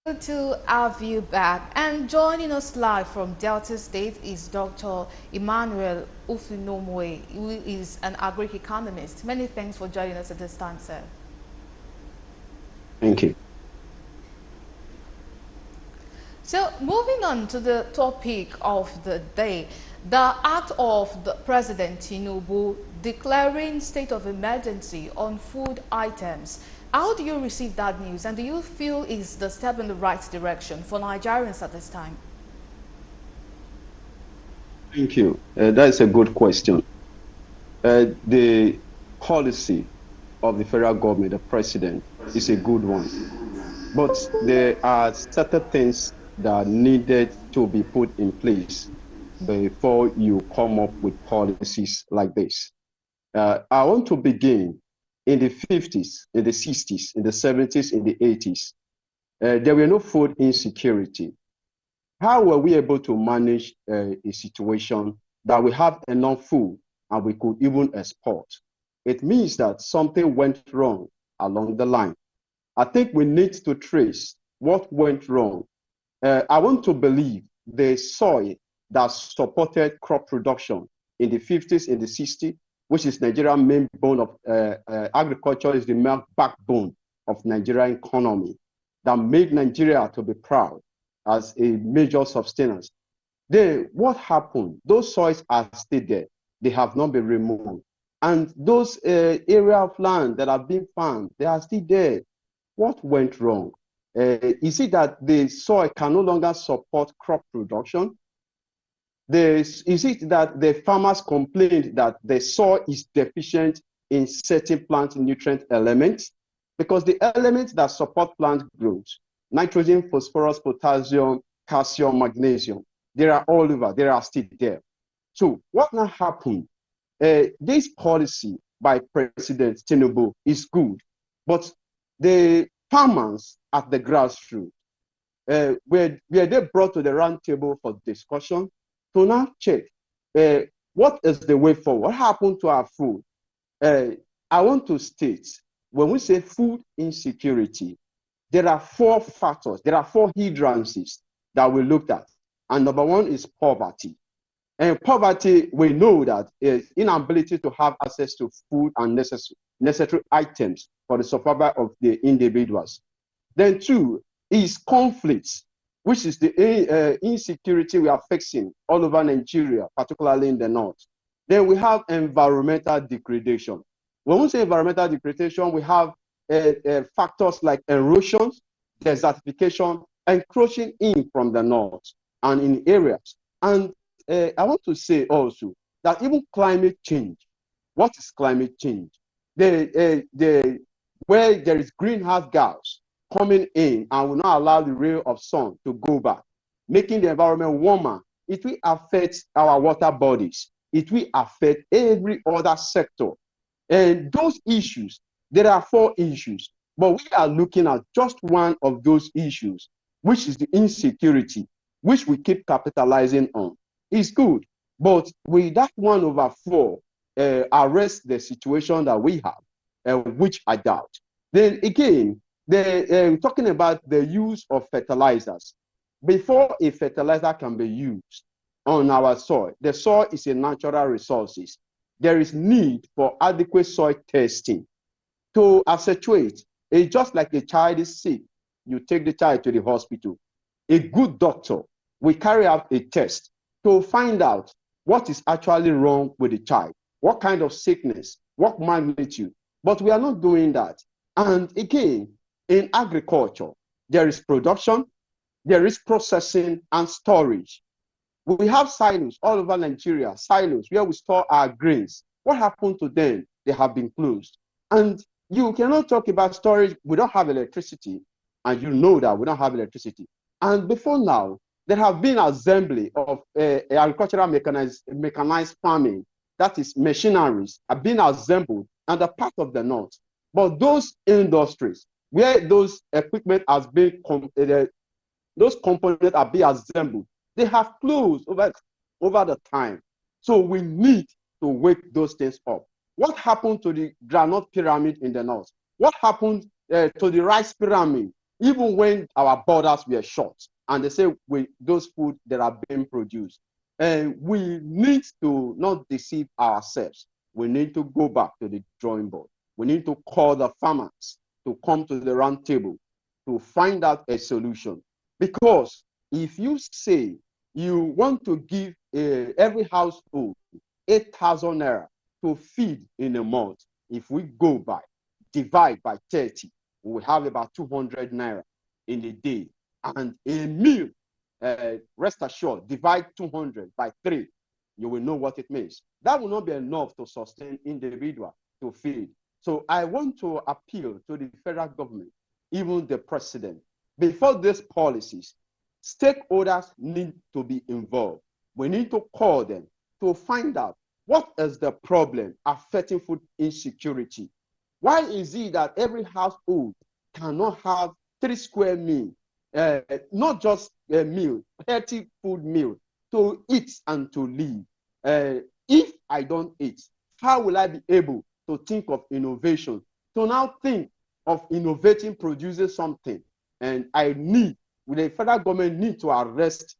Good to have you back. And joining us live from Delta State is Dr. Emmanuel Ufinomwe, who is an agri-economist. Many thanks for joining us at this time, sir. Thank you. So, moving on to the topic of the day, the act of the President Tinubu declaring state of emergency on food items. How do you receive that news, and do you feel is the step in the right direction for Nigerians at this time? Thank you. That's a good question. The policy of the federal government, the president, is a good one. But there are certain things that needed to be put in place before you come up with policies like this. I want to begin in the 50s, in the 60s, in the 70s, in the 80s. There were no food insecurity. How were we able to manage a situation that we have enough food and we could even export? It means that something went wrong along the line. I think we need to trace what went wrong. I want to believe the soil that supported crop production in the 50s, in the 60s, which is Nigeria's main bone of agriculture, is the main backbone of Nigerian economy that made Nigeria to be proud as a major sustenance. Then what happened? Those soils are still there. They have not been removed. And those area of land that have been farmed, they are still there. What went wrong? Is it that the soil can no longer support crop production? Is it that the farmers complained that the soil is deficient in certain plant nutrient elements? Because the elements that support plant growth, nitrogen, phosphorus, potassium, calcium, magnesium, they are all over, they are still there. So what now happened? This policy by President Tinubu is good, but the farmers at the grassroots, were they brought to the round table for discussion to now check what is the way forward? What happened to our food? Uh, I want to state, when we say food insecurity, there are four factors, there are four hindrances that we looked at. And number one is poverty. And poverty, we know that is inability to have access to food and necessary items for the survival of the individuals. Then two is conflicts, which is the insecurity we are facing all over Nigeria, particularly in the north. Then we have environmental degradation. When we say environmental degradation, we have factors like erosion, desertification, encroaching in from the north and in areas. And I want to say also that even climate change, what is climate change? The where there is greenhouse gas coming in and will not allow the ray of sun to go back, making the environment warmer, it will affect our water bodies. It will affect every other sector. And those issues, there are four issues, but we are looking at just one of those issues, which is the insecurity, which we keep capitalizing on. It's good, but with that 1/4 arrest the situation that we have, which I doubt. Then again, talking about the use of fertilizers. Before a fertilizer can be used on our soil, the soil is a natural resources. There is need for adequate soil testing to accentuate. It's just like a child is sick. You take the child to the hospital. A good doctor will carry out a test to find out what is actually wrong with the child, what kind of sickness, what magnitude. But we are not doing that. And again, in agriculture, there is production, there is processing and storage. We have silos all over Nigeria, silos where we store our grains. What happened to them? They have been closed. And you cannot talk about storage. We don't have electricity, and you know that we don't have electricity. And before now, there have been assembly of agricultural mechanized farming, that is machineries, have been assembled and a part of the north. But those industries where those equipment has been, those components are being assembled, they have closed over the time. So we need to wake those things up. What happened to the granite pyramid in the north? What happened to the rice pyramid even when our borders were shut, and they say those food that are being produced. And we need to not deceive ourselves. We need to go back to the drawing board. We need to call the farmers to come to the round table to find out a solution. Because if you say you want to give every household 8,000 naira to feed in a month, if we go by, divide by 30, we will have about 200 naira in a day. And a meal, rest assured, divide 200 by 3, you will know what it means. That will not be enough to sustain individual to feed. So I want to appeal to the federal government, even the president. Before these policies, stakeholders need to be involved. We need to call them to find out what is the problem affecting food insecurity. Why is it that every household cannot have 3 square meals, not just a meal, healthy food meal, to eat and to live? If I don't eat, how will I be able to think of innovation, to now think of innovating, producing something? And the federal government need to arrest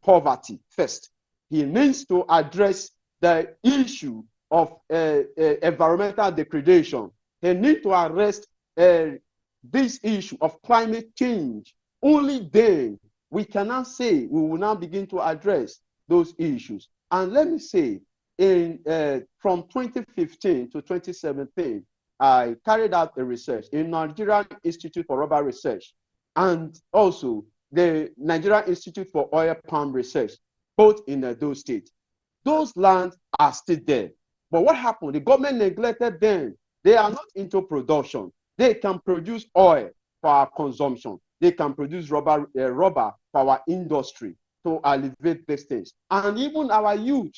poverty first. He needs to address the issue of environmental degradation. They need to arrest this issue of climate change. Only then we cannot say we will now begin to address those issues. And let me say, from 2015 to 2017, I carried out a research in Nigerian Institute for Rubber Research and also the Nigerian Institute for Oil Palm Research, both in those states. Those lands are still there. But what happened? The government neglected them. They are not into production. They can produce oil for our consumption. They can produce rubber for our industry to alleviate these things. And even our youth,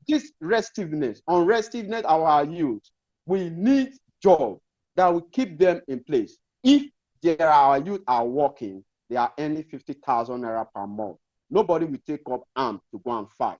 this unrestiveness of our youth, we need jobs that will keep them in place. If our youth are working, they are earning 50,000 naira per month. Nobody will take up arms to go and fight.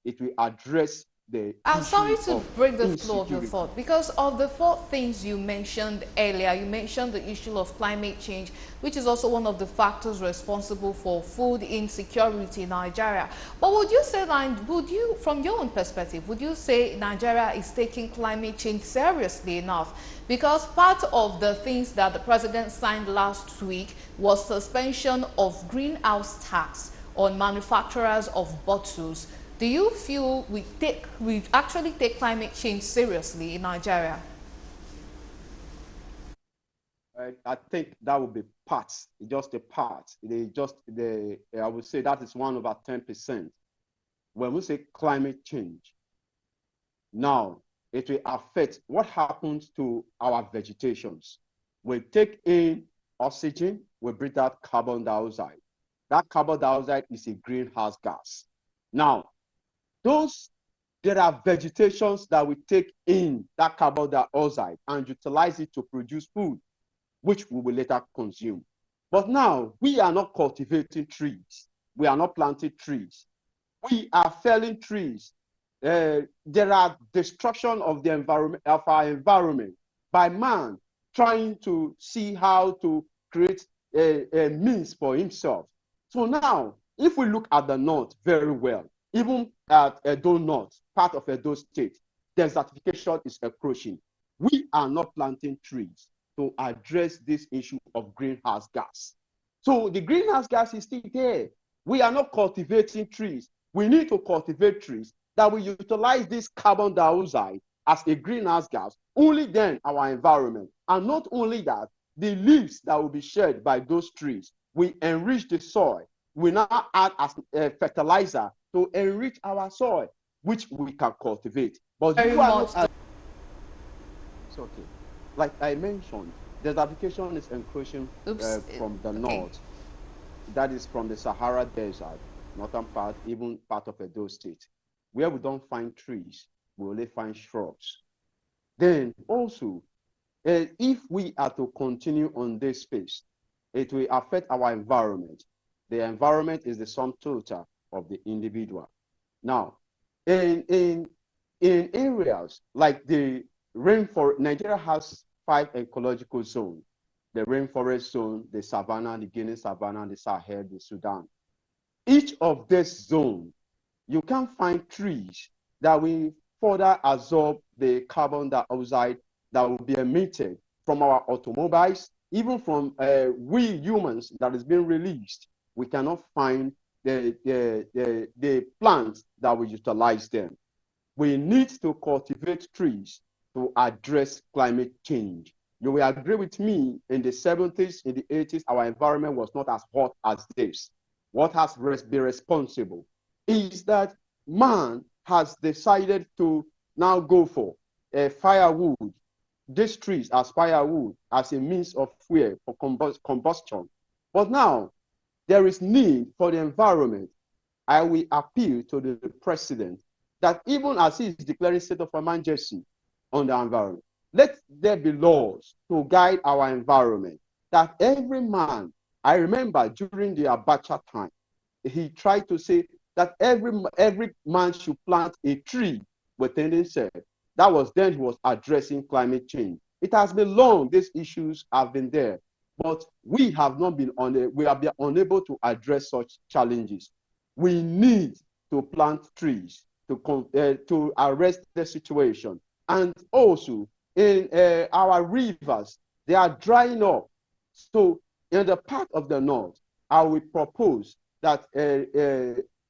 It will address the I'm sorry to break the flow of your insecurity. thought because of the 4 things you mentioned earlier. You mentioned the issue of climate change, which is also one of the factors responsible for food insecurity in Nigeria. But would you say, from your own perspective, would you say Nigeria is taking climate change seriously enough? Because part of the things that the president signed last week was suspension of greenhouse tax on manufacturers of bottles. Do you feel we actually take climate change seriously in Nigeria? I think that would be just a part. I would say that is 1/10%. When we say climate change, now it will affect what happens to our vegetations. We take in oxygen, we breathe out carbon dioxide. That carbon dioxide is a greenhouse gas. Now, there are vegetations that we take in that carbon dioxide and utilize it to produce food, which we will later consume. But now we are not cultivating trees. We are not planting trees. We are felling trees. There are destruction of the environment, of our environment, by man trying to see how to create a means for himself. So now, if we look at the north very well, even at Edo North, part of Edo State, desertification is approaching. We are not planting trees to address this issue of greenhouse gas. So the greenhouse gas is still there. We are not cultivating trees. We need to cultivate trees that will utilize this carbon dioxide as a greenhouse gas. Only then our environment, and not only that, the leaves that will be shed by those trees will enrich the soil. We now add as a fertilizer to enrich our soil, which we can cultivate. But Very you are much. not. It's okay. Like I mentioned, desertification is encroaching from the north. That is from the Sahara Desert, northern part, even part of Edo State. Where we don't find trees, we only find shrubs. Then also, if we are to continue on this space, it will affect our environment. The environment is the sum total of the individual. Now, in areas like the rainforest, Nigeria has 5 ecological zones. the rainforest zone, the Savannah, the Guinea Savannah, the Sahel, the Sudan. Each of these zones, you can find trees that will further absorb the carbon dioxide that will be emitted from our automobiles, even from we humans that is being released. We cannot find the plants that will utilize them. We need to cultivate trees to address climate change. You will agree with me, in the 70s, in the 80s, our environment was not as hot as this. What has been responsible is that man has decided to now go for firewood, these trees as firewood, as a means of fuel for combustion. But now there is need for the environment. I will appeal to the president that even as he is declaring state of emergency on the environment, let there be laws to guide our environment, that every man, I remember during the Abacha time, he tried to say that every man should plant a tree within himself. That was then he was addressing climate change. It has been long, these issues have been there, but we have not been we have been unable to address such challenges. We need to plant trees to arrest the situation. And also in our rivers, they are drying up. So in the part of the north, I will propose that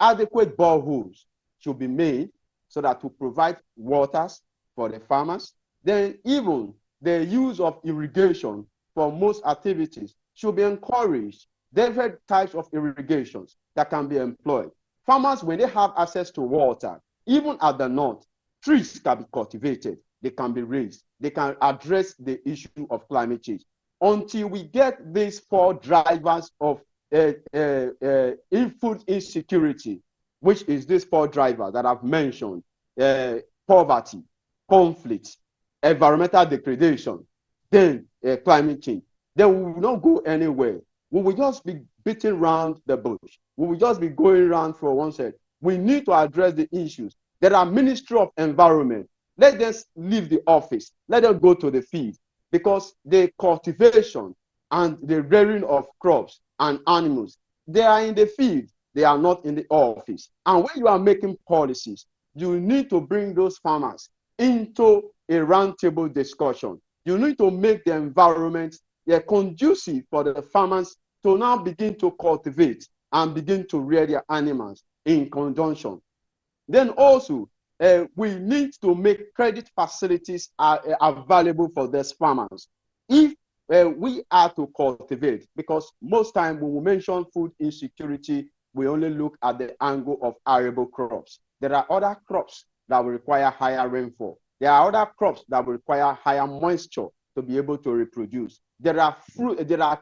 adequate boreholes should be made so that to provide waters for the farmers. Then even the use of irrigation for most activities should be encouraged. Different types of irrigations that can be employed. Farmers, when they have access to water, even at the north, trees can be cultivated, they can be raised, they can address the issue of climate change. Until we get these four drivers of food insecurity, which is these four drivers that I've mentioned, poverty, conflict, environmental degradation, then climate change, then we will not go anywhere. We will just be beating around the bush. We will just be going around for one side. We need to address the issues. There are Ministry of Environment. Let them leave the office. Let them go to the field, because the cultivation and the rearing of crops and animals, they are in the field. They are not in the office. And when you are making policies, you need to bring those farmers into a roundtable discussion. You need to make the environment conducive for the farmers to now begin to cultivate and begin to rear their animals in conjunction. Then also, we need to make credit facilities available for these farmers. If we are to cultivate, because most time when we mention food insecurity, we only look at the angle of arable crops. There are other crops that will require higher rainfall. There are other crops that will require higher moisture to be able to reproduce. There are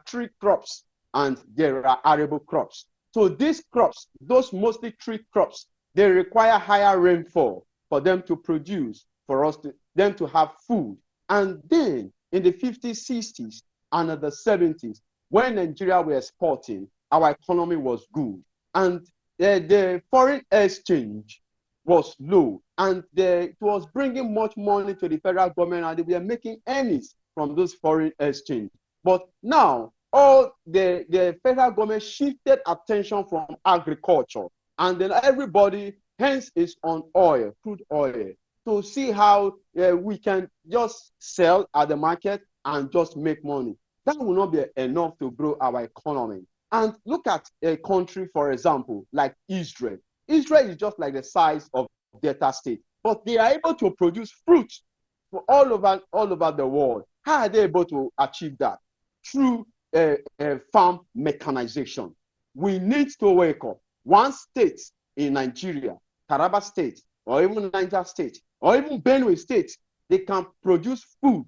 tree crops and there are arable crops. So these crops, those mostly tree crops, they require higher rainfall for them to produce, for them to have food. And then in the 50s, 60s, and the 70s, when Nigeria were exporting, our economy was good. And the foreign exchange was low. And it was bringing much money to the federal government, and they were making earnings from those foreign exchange. But now, all the federal government shifted attention from agriculture, and then everybody hence is on oil, crude oil, to see how we can just sell at the market and just make money. That will not be enough to grow our economy. And look at a country, for example, like Israel. Israel is just like the size of Delta State, but they are able to produce fruit for all over the world. How are they able to achieve that? Through farm mechanization. We need to wake up. One state in Nigeria, Taraba State, or even Niger State, or even Benue State, they can produce food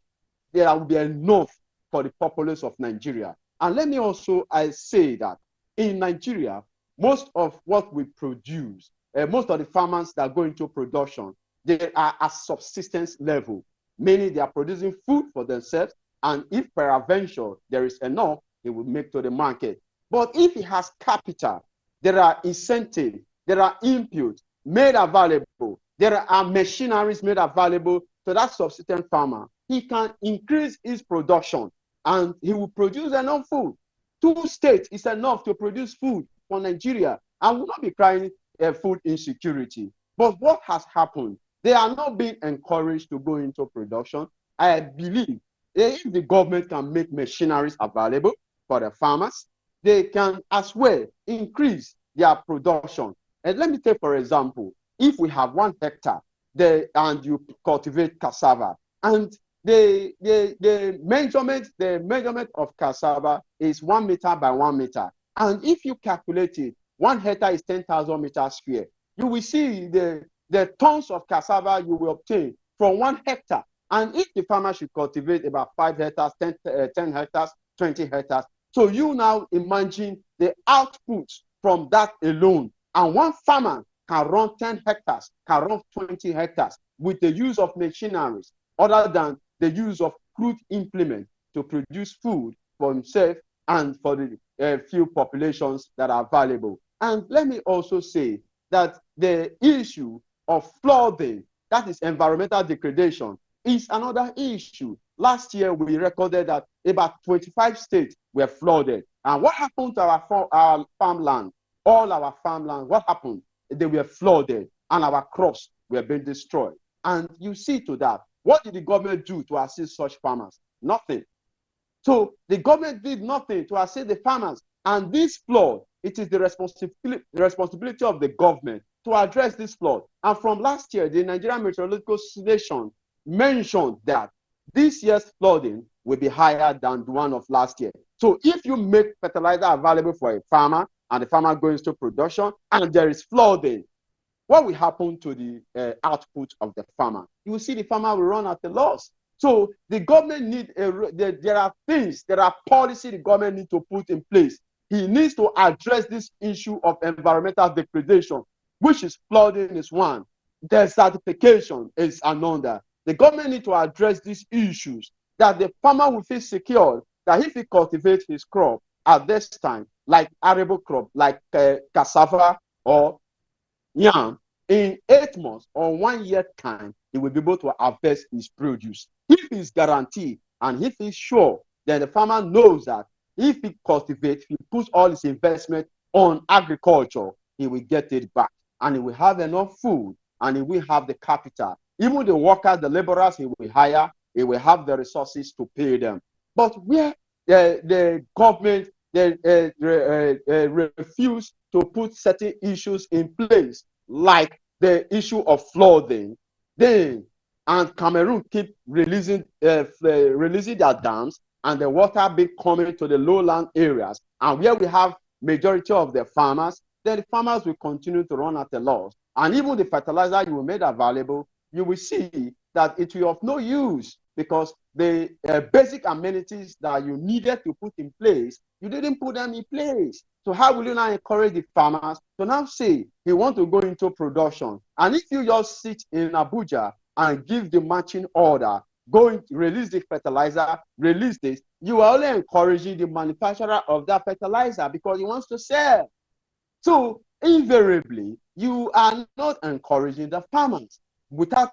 that will be enough for the populace of Nigeria. And let me also say that in Nigeria, most of what we produce, most of the farmers that go into production, they are at subsistence level, meaning they are producing food for themselves, and if peradventure there is enough, he will make to the market. But if he has capital, there are incentives, there are inputs made available, there are machineries made available to that subsistence farmer. He can increase his production and he will produce enough food. 2 states is enough to produce food for Nigeria, and will not be crying food insecurity. But what has happened? They are not being encouraged to go into production. I believe if the government can make machineries available for the farmers, they can as well increase their production. And let me take, for example, if we have 1 hectare and you cultivate cassava, and the measurement of cassava is 1 meter by 1 meter. And if you calculate it, 1 hectare is 10,000 meters square. You will see the tons of cassava you will obtain from 1 hectare. And if the farmer should cultivate about 5 hectares, 10 hectares, 20 hectares, so you now imagine the output from that alone. And one farmer can run 10 hectares, can run 20 hectares with the use of machineries, other than the use of crude implements to produce food for himself and for the few populations that are valuable. And let me also say that the issue of flooding, that is environmental degradation, is another issue. Last year, we recorded that about 25 states were flooded. And what happened to our farmland? All our farmland, what happened? They were flooded, and our crops were being destroyed. And you see to that, what did the government do to assist such farmers? Nothing. So the government did nothing to assist the farmers. And this flood, it is the responsibility of the government to address this flood. And from last year, the Nigerian Meteorological Station mentioned that this year's flooding will be higher than the one of last year. So if you make fertilizer available for a farmer, and the farmer goes to production, and there is flooding, what will happen to the output of the farmer? You will see the farmer will run at a loss. So the government there are policies the government needs to put in place. He needs to address this issue of environmental degradation, which is flooding is one, desertification is another. The government needs to address these issues, that the farmer will feel secure that if he cultivates his crop at this time, like arable crop, like cassava or yam, in 8 months or 1 year time, he will be able to harvest his produce. If he's guaranteed and if he's sure, then the farmer knows that if he cultivates, he puts all his investment on agriculture, he will get it back, and he will have enough food, and he will have the capital. Even the workers, the laborers he will hire, he will have the resources to pay them. But where the government refuse to put certain issues in place, like the issue of flooding, and Cameroon keep releasing their dams, and the water be coming to the lowland areas, and where we have majority of the farmers, then the farmers will continue to run at a loss. And even the fertilizer you will make available, you will see that it will be of no use, because the basic amenities that you needed to put in place, you didn't put them in place. So how will you now encourage the farmers to now say they want to go into production? And if you just sit in Abuja and give the matching order, go release the fertilizer, release this, you are only encouraging the manufacturer of that fertilizer because he wants to sell. So invariably, you are not encouraging the farmers without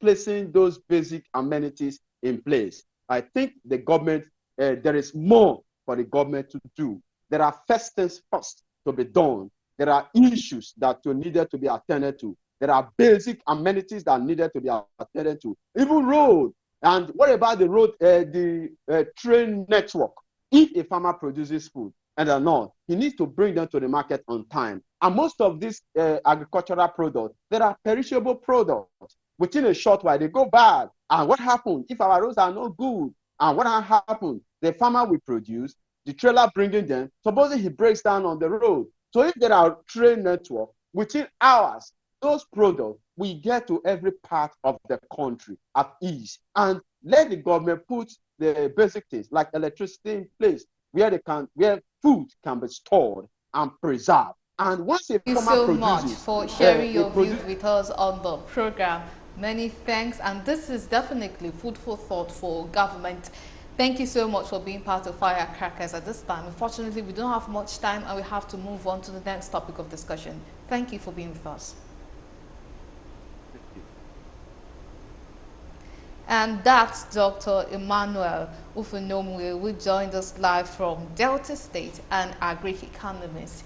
placing those basic amenities in place. I think the government, there is more for the government to do. There are first things first to be done. There are issues that are needed to be attended to. There are basic amenities that are needed to be attended to. Even road. And what about the road, the train network? If a farmer produces food and they're not, he needs to bring them to the market on time. And most of these agricultural products, there are perishable products. Within a short while, they go bad. And what happens if our roads are not good? And what happens? The farmer will produce, the trailer bringing them, supposing he breaks down on the road. So if there are train network, within hours, those products will get to every part of the country at ease. And let the government put the basic things like electricity in place, where food can be stored and preserved. And once a Thank you farmer so much produces, for sharing your views with us on the program. Many thanks, and this is definitely food for thought for government. Thank you so much for being part of Firecrackers at this time. Unfortunately, we don't have much time and we have to move on to the next topic of discussion. Thank you for being with us. And that's Dr. Emmanuel Ufunomwe, who joined us live from Delta State, an agri-economist.